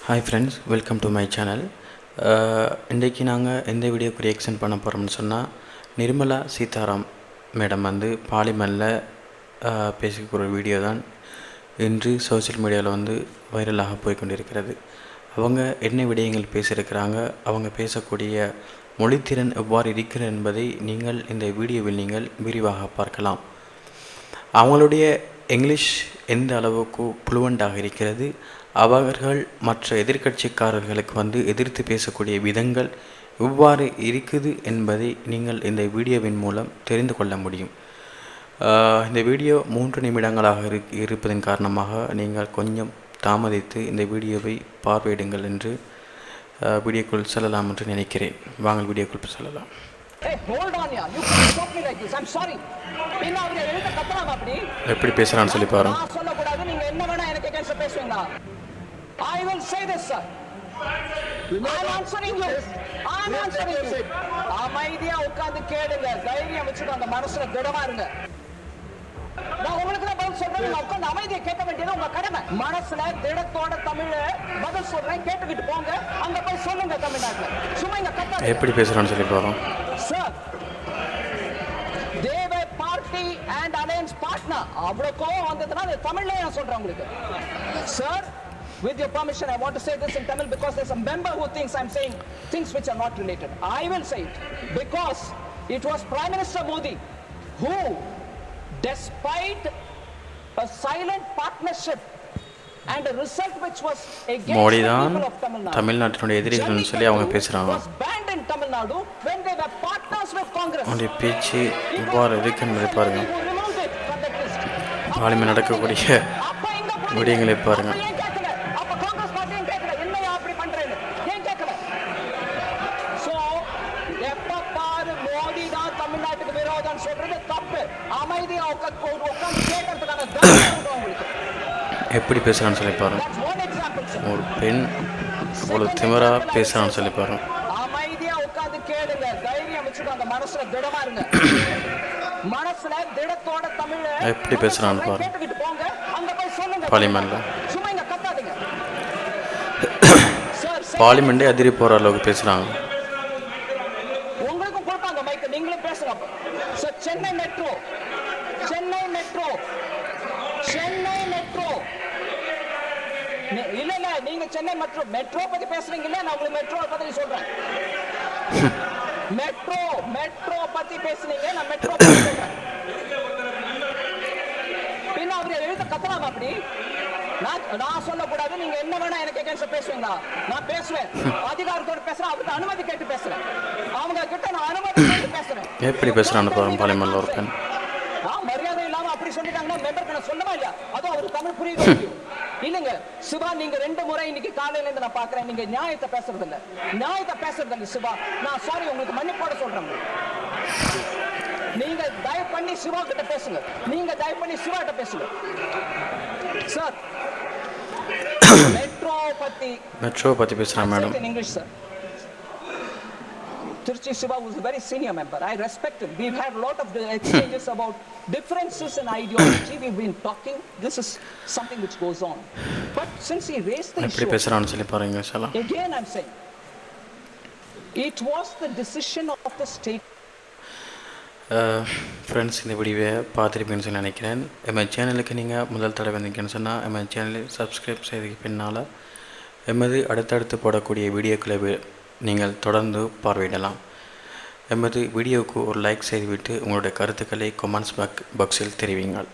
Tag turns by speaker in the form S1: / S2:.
S1: Hi friends, welcome to my channel. இன்றைக்கி நாங்கள் எந்த வீடியோக்கு ரியாக்ஷன் பண்ண போகிறோம்னு சொன்னால், நிர்மலா சீதாராம் மேடம் பார்லிமெண்ட்டில் பேசிக்கிற வீடியோ தான் இன்று சோசியல் மீடியாவில் வைரலாக போய்கொண்டிருக்கிறது. அவங்க என்ன விடயங்கள் பேசியிருக்கிறாங்க, அவங்க பேசக்கூடிய மொழித்திறன் எவ்வாறு இருக்கிறது என்பதை நீங்கள் இந்த வீடியோவில் நீங்கள் விரிவாக பார்க்கலாம். அவங்களுடைய இங்கிலீஷ் எந்த அளவுக்கு ஃப்ளூவெண்ட்டாக இருக்கிறது, அவர்கள் மற்ற எதிர்க்கட்சிக்காரர்களுக்கு எதிர்த்து பேசக்கூடிய விதங்கள் எவ்வாறு இருக்குது என்பதை நீங்கள் இந்த வீடியோவின் மூலம் தெரிந்து கொள்ள முடியும். இந்த வீடியோ 3 நிமிடங்களாக இருப்பதன் காரணமாக நீங்கள் கொஞ்சம் தாமதித்து இந்த வீடியோவை பார்வையிடுங்கள் என்று வீடியோக்குள் செல்லலாம் என்று நினைக்கிறேன். வாங்கள் வீடியோக்குள் செல்லலாம். எப்படி பேசுறான்னு சொல்லி பாருங்க. I will say this, sir. I'm answering you. I'm answering you. அமைதியா உட்கார்ந்து கேளுங்க, தைரியம் வச்சுட்டு அந்த மனசுல திடமா இருங்க. நான் உங்களுக்கு தான் பதில் சொல்றேன், நீங்க உட்கார்ந்து அமைதியா கேட்க வேண்டியது உங்க கடமை. மனசுல திடத்தோட தமிழ்ல பதில் சொல்றேன், கேட்டுக்கிட்டு போங்க. அங்க போய் சொல்லுங்க தமிழ்நாட்டுல. சும்மா இங்க கத்தாதீங்க. எப்படி பேசுறான்னு சொல்லி பாருங்க. சார், தேவ பார்ட்டி அண்ட் அலையன்ஸ் பார்ட்னர் அவ்வளவு கோவம் வந்ததுன்னா தமிழ்ல நான் சொல்றேன் உங்களுக்கு. Sir, with your permission, I want to say this in Tamil because there's a member who thinks I'm saying things which are not related. I will say it because it was Prime Minister Modi who, despite a silent partnership and a result which was against the people of Tamil Nadu, தமிழ்நாட்டினுடைய எதிரிகள்னு சொல்லி அவங்க பேசுறாங்க. was banned in Tamil Nadu when they were partners with Congress. அந்த பேச்சு இவ்வாறு இருக்குன்னு பாருங்க. Parliament நடக்கக்கூடிய விடயங்களை பாருங்க. தமிழ்நாட்டுக்கு விரோதம் சொல்றது தப்பு. அமைதியா எப்படி பேசுறான்னு சொல்லி பாருங்க. ஒரு பெண் ஒரு திமிரா பேசுறான்னு சொல்லி பாருங்க. அமைதியா உட்கார்ந்து கேளுங்க, தைரியம் வச்சுட்டு அந்த மனசுல திடமா இருங்க. மனசுல திடத்தோட தமிழ்ல எப்படி பேசுறான்னு பாருங்க. கேட்டுக்கிட்டு போங்க, அங்க போய் சொல்லுங்க பார்லிமெண்ட்ல. சும்மா இங்க கத்தாதீங்க. பார்லிமெண்டே அதிரி போற அளவுக்கு பேசுறாங்க. நீங்களும் பேசுங்க. சென்னை மெட்ரோ இல்ல நீங்க சென்னை மெட்ரோ பத்தி பேசுறீங்க இல்ல, நான் உங்களுக்கு மெட்ரோ பத்தி சொல்றேன். மெட்ரோ பத்தி பேசுனீங்க, நான் மெட்ரோ பத்தி சொல்றேன். பின்ன அவரு எழுத கத்தலாம் அப்படி. நான் சொல்லக்கூடாது, நீங்க என்ன வேணா எனக்கு எகென்ஸ்ட் பேசுவீங்களா? நான் பேசுவேன், அதிகாரத்தோட பேசுறேன், அவருக்கு அனுமதி கேட்டு பேசுறேன். அவங்க கிட்ட நான் அனுமதி கேட்டு பேசுறேன். எப்படி பேசுறான்னு பாருங்க. பார்லிமெண்ட்ல ஒரு பெண் மரியாதை இல்லாம அப்படி சொல்லிட்டாங்கன்னா மெம்பருக்கு நான் சொல்லவே இல்ல. அதுவும் அவர் தமிழ் புரியுது இல்லைங்க. சிவா, நீங்க 2 முறை இன்னைக்கு காலையில இருந்து நான் பாக்குறேன், நீங்க நியாயத்தை பேசுறது இல்ல சிவா. நான் சாரி, உங்களுக்கு மன்னிப்போட சொல்றேன். நீங்க தயவு பண்ணி சிவா கிட்ட பேசுங்க. சார், மெட்ரோ பத்தி பேசுறேன் madam. English sir. Tirchi Shiva was a very senior member. I respect him. We've had a lot of exchanges about differences in ideology. We've been talking. This is something which goes on. But since he raised the issue, again I'm saying, it was the decision of the state. Friends, இந்த வீடியோவை பார்த்துருப்பீங்கன்னு சொல்லி நினைக்கிறேன். Mi சேனலுக்கு நீங்கள் முதல் தடவை வந்தீங்கன்னு சொன்னால் எம்ஐ சேனலை சப்ஸ்கிரைப் செய்ததுக்கு பின்னால் எமது அடுத்தடுத்து போடக்கூடிய வீடியோக்களை நீங்கள் தொடர்ந்து பார்வையிடலாம். எமது வீடியோவுக்கு ஒரு லைக் செய்துவிட்டு உங்களுடைய கருத்துக்களை கமெண்ட்ஸ் பாக்ஸில் தெரிவிங்கள்.